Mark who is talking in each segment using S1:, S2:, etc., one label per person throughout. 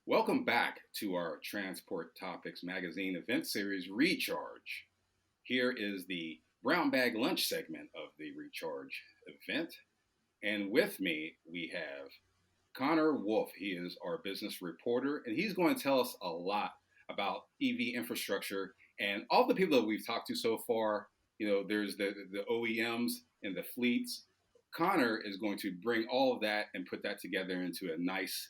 S1: Welcome back to our Transport Topics magazine event series, Recharge. Here is the brown bag lunch segment of the Recharge event. And with me, we have Connor Wolf. He is our business reporter, and he's going to tell us a lot about EV infrastructure and all the people that we've talked to so far. There's the OEMs and the fleets. Connor is going to bring all of that and put that together into a nice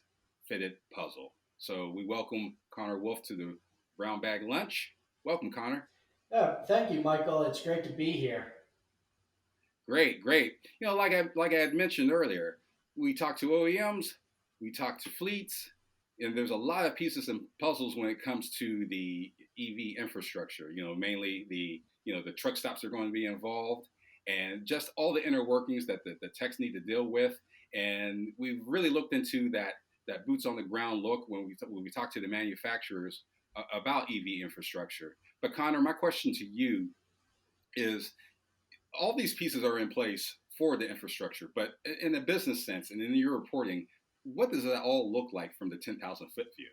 S1: fitted puzzle. So we welcome Connor Wolf to the Brown Bag Lunch. Welcome, Connor.
S2: Thank you, Michael. It's great to be here.
S1: Great, great. Like I had mentioned earlier, we talk to OEMs, we talk to fleets, and there's a lot of pieces and puzzles when it comes to the EV infrastructure. Mainly the truck stops are going to be involved, and just all the inner workings that the techs need to deal with. And we've really looked into that boots on the ground look when we talk to the manufacturers about EV infrastructure. But Connor, my question to you is all these pieces are in place for the infrastructure, but in a business sense and in your reporting, what does that all look like from the 10,000-foot view?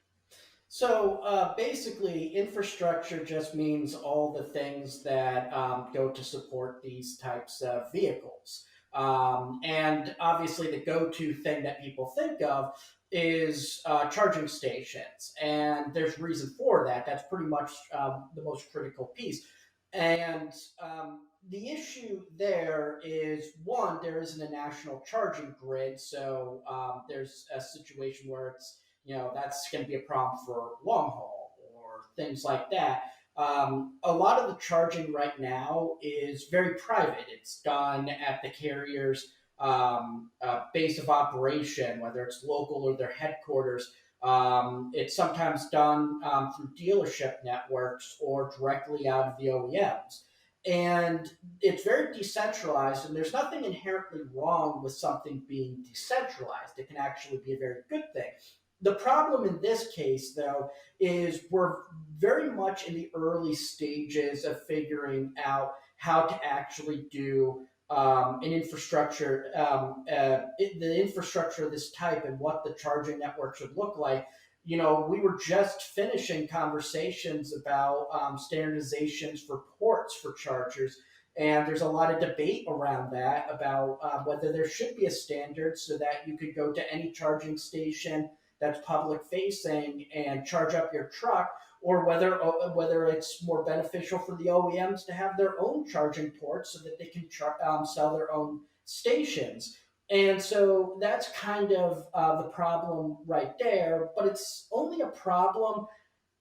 S2: Basically, infrastructure just means all the things that go to support these types of vehicles. And obviously, the go to thing that people think of is charging stations. And there's reason for that. That's pretty much the most critical piece. And the issue there is one, there isn't a national charging grid. So there's a situation where that's going to be a problem for long haul or things like that. A lot of the charging right now is very private. It's done at the carrier's base of operation, whether it's local or their headquarters. It's sometimes done through dealership networks or directly out of the OEMs. And it's very decentralized, and there's nothing inherently wrong with something being decentralized. It can actually be a very good thing. The problem in this case, though, is we're very much in the early stages of figuring out how to actually do an infrastructure, the infrastructure of this type, and what the charging network should look like. We were just finishing conversations about standardizations for ports for chargers. And there's a lot of debate around that about whether there should be a standard so that you could go to any charging station that's public facing and charge up your truck, or whether it's more beneficial for the OEMs to have their own charging ports so that they can sell their own stations. And so that's kind of the problem right there, but it's only a problem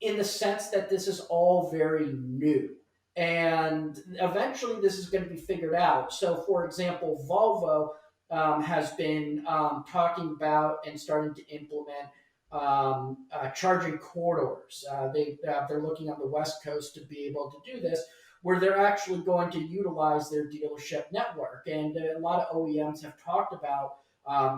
S2: in the sense that this is all very new. And eventually, this is going to be figured out. So, for example, Volvo has been talking about and starting to implement charging corridors. They're looking on the West Coast to be able to do this, where they're actually going to utilize their dealership network. And a lot of OEMs have talked about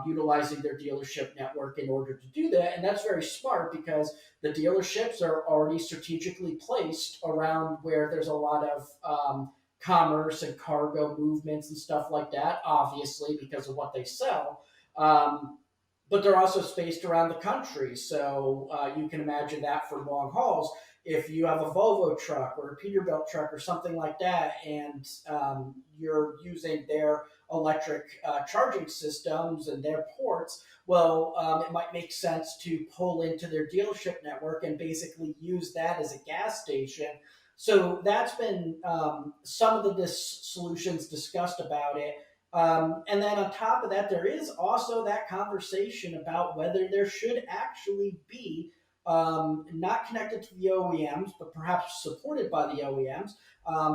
S2: utilizing their dealership network in order to do that. And that's very smart because the dealerships are already strategically placed around where there's a lot of commerce and cargo movements and stuff like that, obviously, because of what they sell. But they're also spaced around the country. So you can imagine that for long hauls. If you have a Volvo truck or a Peterbilt truck or something like that, and you're using their electric charging systems and their ports, well, it might make sense to pull into their dealership network and basically use that as a gas station. So that's been some of the solutions discussed about it. And then on top of that, there is also that conversation about whether there should actually be not connected to the OEMs, but perhaps supported by the OEMs,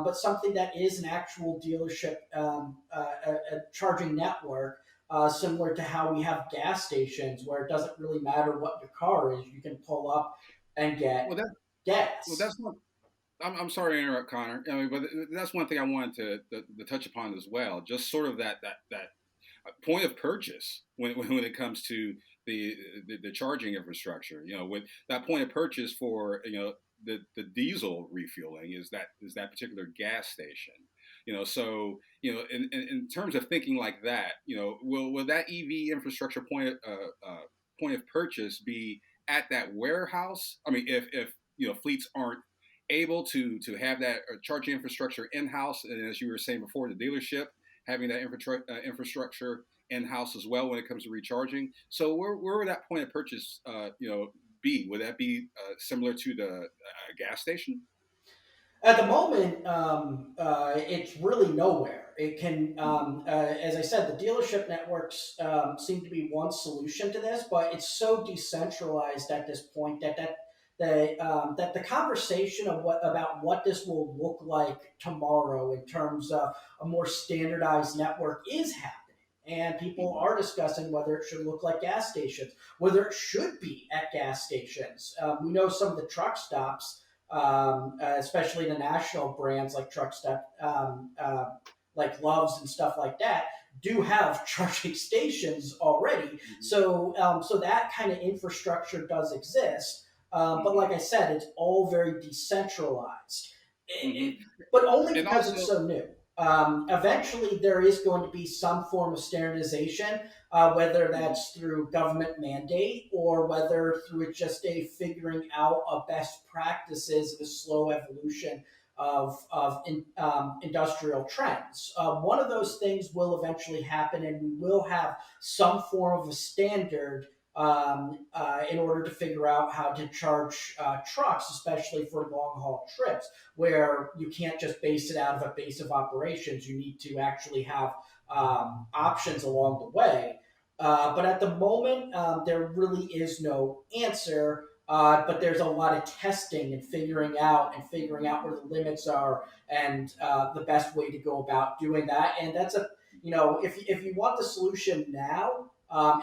S2: but something that is an actual dealership a charging network, similar to how we have gas stations where it doesn't really matter what your car is, you can pull up and
S1: Well,
S2: get
S1: that well,
S2: gas.
S1: that's one. I'm sorry to interrupt, Connor. But that's one thing I wanted to touch upon as well. Just sort of that point of purchase when it comes to the charging infrastructure. With that point of purchase for the diesel refueling is that particular gas station. So in terms of thinking like that, will that EV infrastructure point of purchase be at that warehouse. I mean, if fleets aren't able to have that charging infrastructure in house, and as you were saying before, the dealership having that infrastructure in house as well when it comes to recharging. So where would that point of purchase be? Would that be similar to the gas station?
S2: At the moment, it's really nowhere. It can, as I said, the dealership networks seem to be one solution to this, but it's so decentralized at this point that the conversation of what about what this will look like tomorrow in terms of a more standardized network is happening. And people
S1: Mm-hmm.
S2: are discussing whether it should look like gas stations, whether it should be at gas stations. We know some of the truck stops, especially the national brands like Truck Stop, like Loves and stuff like that, do have charging stations already.
S1: Mm-hmm.
S2: So that kind of infrastructure does exist. But
S1: Mm-hmm.
S2: like I said, it's all very decentralized,
S1: Mm-hmm.
S2: but only
S1: And
S2: because it's
S1: also,
S2: so new. Eventually, there is going to be some form of standardization, whether
S1: mhm,
S2: that's through government mandate or whether through just a figuring out of best practices of a slow evolution of industrial trends. One of those things will eventually happen, and we will have some form of a standard in order to figure out how to charge trucks, especially for long haul trips, where you can't just base it out of a base of operations. You need to actually have options along the way. But at the moment, there really is no answer. But there's a lot of testing and figuring out where the limits are and the best way to go about doing that. And that's a if you want the solution now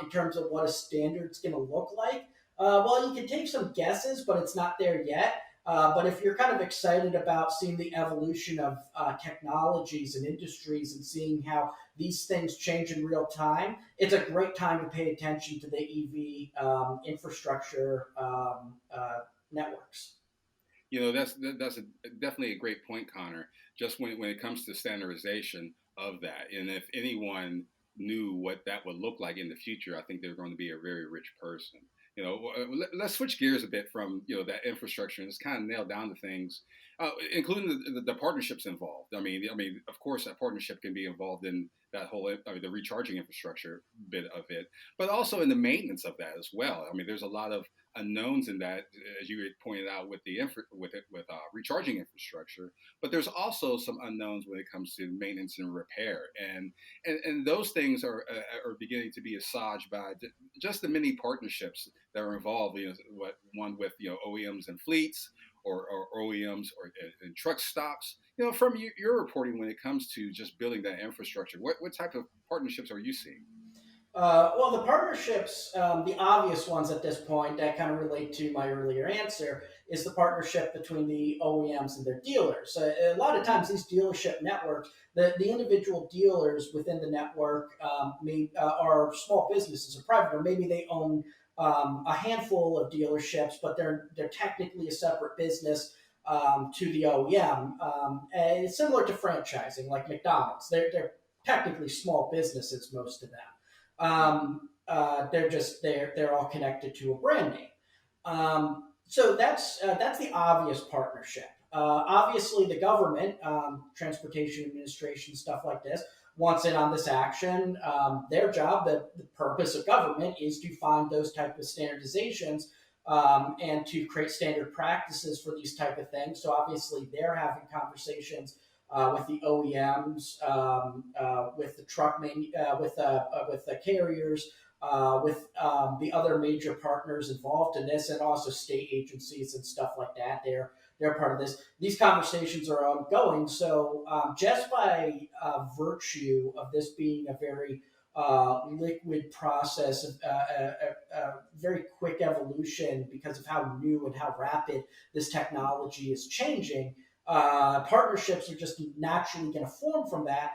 S2: in terms of what a standard's going to look like, well, you can take some guesses, but it's not there yet. But if you're kind of excited about seeing the evolution of technologies and industries and seeing how these things change in real time, it's a great time to pay attention to the EV infrastructure networks.
S1: that's definitely a great point, Connor. Just when it comes to standardization of that, and if anyone knew what that would look like in the future, I think they're going to be a very rich person. Let's switch gears a bit from that infrastructure and just kind of nail down the things, including the partnerships involved. I mean, of course, that partnership can be involved in that whole the recharging infrastructure bit of it, but also in the maintenance of that as well. I mean, there's a lot of unknowns in that, as you had pointed out with the with recharging infrastructure. But there's also some unknowns when it comes to maintenance and repair, and those things are beginning to be assuaged by just the many partnerships that are involved. What one with OEMs and fleets, or OEMs or and truck stops. From your reporting when it comes to just building that infrastructure, what type of partnerships are you seeing?
S2: Well, the partnerships, the obvious ones at this point that kind of relate to my earlier answer, is the partnership between the OEMs and their dealers. A lot of
S1: Mm-hmm.
S2: times, these dealership networks, the individual dealers within the network are small businesses or private, or maybe they own a handful of dealerships, but they're technically a separate business to the OEM. And it's similar to franchising, like McDonald's. They're technically small businesses, most of them. They're all connected to a brand name. So that's the obvious partnership. Obviously, the government, transportation administration, stuff like this, wants in on this action. Their job, the purpose of government, is to find those type of standardizations and to create standard practices for these type of things. So obviously, they're having conversations with the OEMs, with the with the carriers, with the other major partners involved in this, and also state agencies and stuff like that. They're part of this. These conversations are ongoing. So just by virtue of this being a very liquid process, a very quick evolution because of how new and how rapid this technology is changing, partnerships are just naturally going to form from that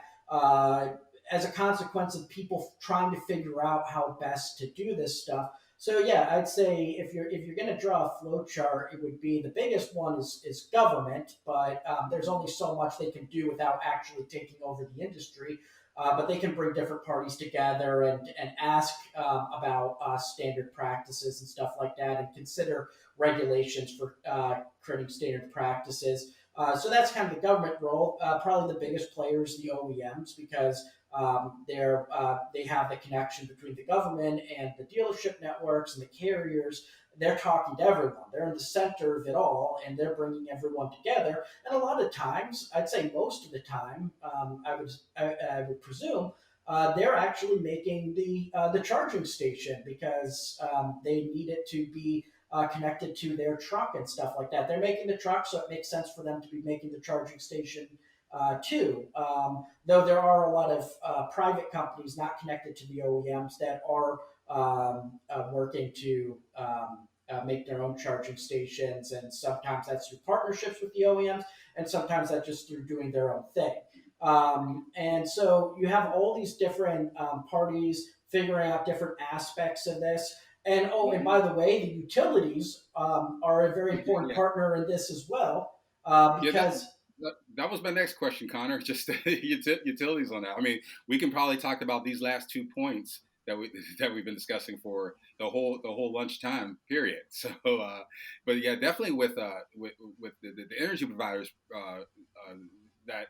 S2: as a consequence of people trying to figure out how best to do this stuff. So yeah, I'd say if you're going to draw a flow chart, it would be the biggest one is government, but there's only so much they can do without actually taking over the industry. but they can bring different parties together and ask about standard practices and stuff like that, and consider regulations for creating standard practices. So that's kind of the government role. Probably the biggest players, the OEMs, because they have the connection between the government and the dealership networks and the carriers. They're talking to everyone. They're in the center of it all, and they're bringing everyone together. And a lot of times, I'd say most of the time, I would presume, they're actually making the charging station because they need it to be connected to their truck and stuff like that. They're making the truck, so it makes sense for them to be making the charging station too. Though there are a lot of private companies not connected to the OEMs that are working to make their own charging stations, and sometimes that's through partnerships with the OEMs, and sometimes that's just through doing their own thing. And so you have all these different parties figuring out different aspects of this. And oh, and
S1: Hmm.
S2: by the way, the utilities are a very important
S1: Yeah,
S2: partner in this as well,
S1: yeah. That,
S2: because
S1: that that was my next question, Connor. Just utilities on that. I mean, we can probably talk about these last 2 points that we that we've been discussing for the whole lunchtime period. So, but yeah, definitely with the energy providers that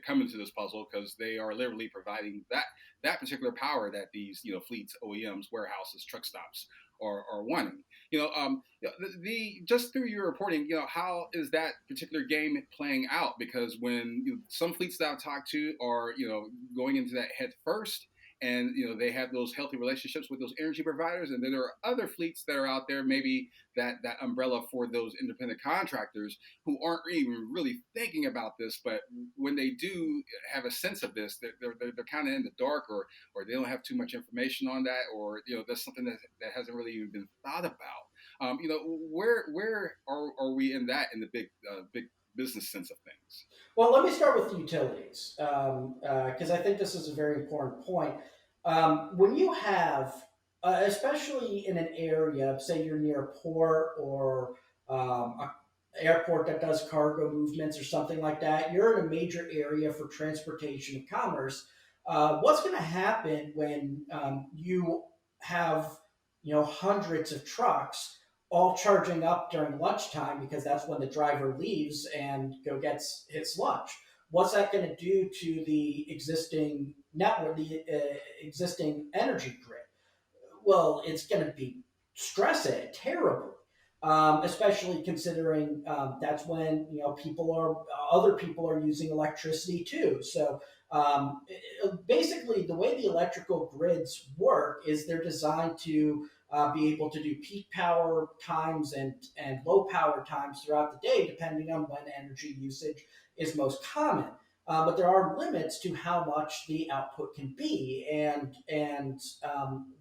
S1: come into this puzzle, because they are literally providing that particular power that these fleets, OEMs, warehouses, truck stops are wanting. The just through your reporting, how is that particular game playing out? Because when some fleets that I've talked to are going into that head first, and they have those healthy relationships with those energy providers, and then there are other fleets that are out there, maybe that umbrella for those independent contractors who aren't even really thinking about this, but when they do have a sense of this, they're kind of in the dark, or they don't have too much information on that, or that's something that hasn't really even been thought about. Where are we in that, in the big business sense of things?
S2: well, let me start with the utilities because I think this is a very important point. When you have, especially in an area, say you're near a port or a airport that does cargo movements or something like that, you're in a major area for transportation and commerce. What's going to happen when you have hundreds of trucks all charging up during lunchtime because that's when the driver leaves and go gets his lunch? What's that going to do to the existing network, the existing energy grid? Well, it's going to be stress it terribly. Especially considering that's when people are other people are using electricity too. So basically, the way the electrical grids work is they're designed to be able to do peak power times and low power times throughout the day, depending on when energy usage is most common. But there are limits to how much the output can be, and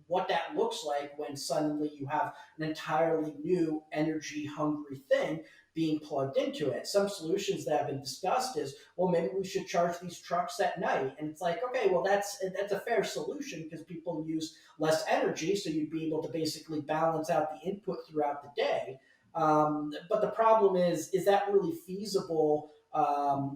S2: what that looks like when suddenly you have an entirely new energy hungry thing being plugged into it. Some solutions that have been discussed is, well, maybe we should charge these trucks at night, and it's like, okay, well, that's a fair solution because people use less energy, so you'd be able to basically balance out the input throughout the day. But the problem is that really feasible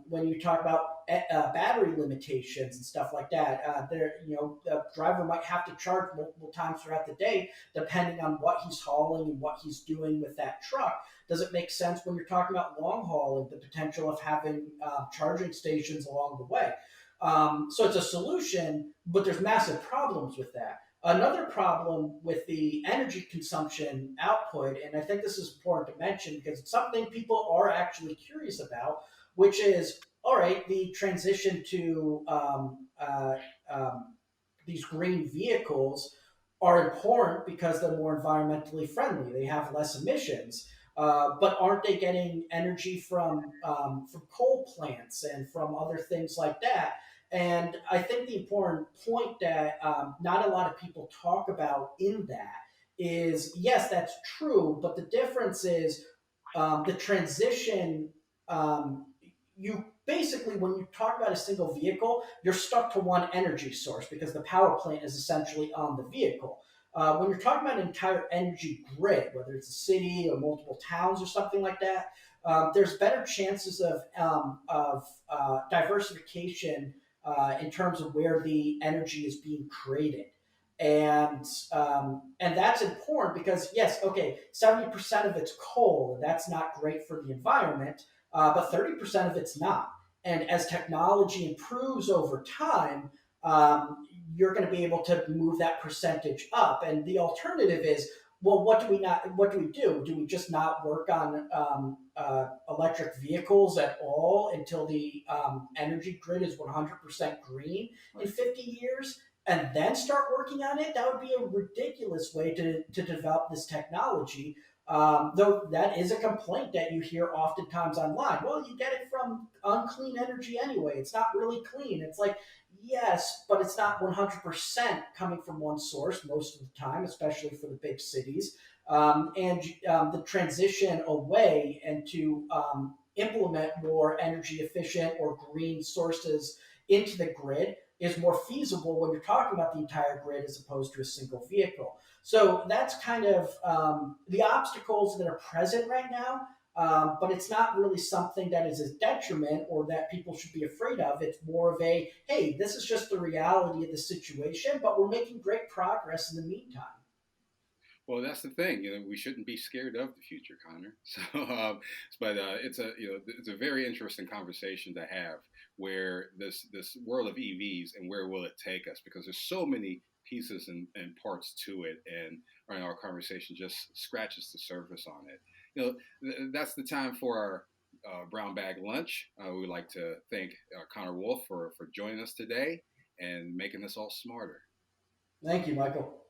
S2: when you talk about battery limitations and stuff like that? The driver might have to charge multiple times throughout the day, depending on what he's hauling and what he's doing with that truck. Does it make sense when you're talking about long haul and the potential of having charging stations along the way? So it's a solution, but there's massive problems with that. Another problem with the energy consumption output, and I think this is important to mention because it's something people are actually curious about, which is all right, the transition to these green vehicles are important because they're more environmentally friendly. They have less emissions. But aren't they getting energy from coal plants and from other things like that? And I think the important point that not a lot of people talk about in that is yes, that's true, but the difference is the transition. You basically, when you talk about a single vehicle, you're stuck to one energy source because the power plant is essentially on the vehicle. When you're talking about an entire energy grid, whether it's a city or multiple towns or something like that, there's better chances of diversification in terms of where the energy is being created. And that's important because yes, okay, 70% of it's coal, and that's not great for the environment, but 30% of it's not. And as technology improves over time, you're going to be able to move that percentage up. And the alternative is, well, what do we not? What do we do? Do we just not work on electric vehicles at all until the energy grid is 100% green in 50 years? And then start working on it? That would be a ridiculous way to develop this technology. Though that is a complaint that you hear oftentimes online. Well, you get it from unclean energy anyway. It's not really clean. It's like, yes, but it's not 100% coming from one source most of the time, especially for the big cities. And the transition away and to implement more energy efficient or green sources into the grid is more feasible when you're talking about the entire grid as opposed to a single vehicle. So that's kind of the obstacles that are present right now. But it's not really something that is a detriment or that people should be afraid of. It's more of a, hey, this is just the reality of the situation, but we're making great progress in the meantime.
S1: Well, that's the thing. We shouldn't be scared of the future, Connor. But it's a it's a very interesting conversation to have where this world of EVs and where will it take us? Because there's so many pieces and parts to it, and our conversation just scratches the surface on it. That's the time for our brown bag lunch. We'd like to thank Connor Wolf for joining us today and making us all smarter.
S2: Thank you, Michael.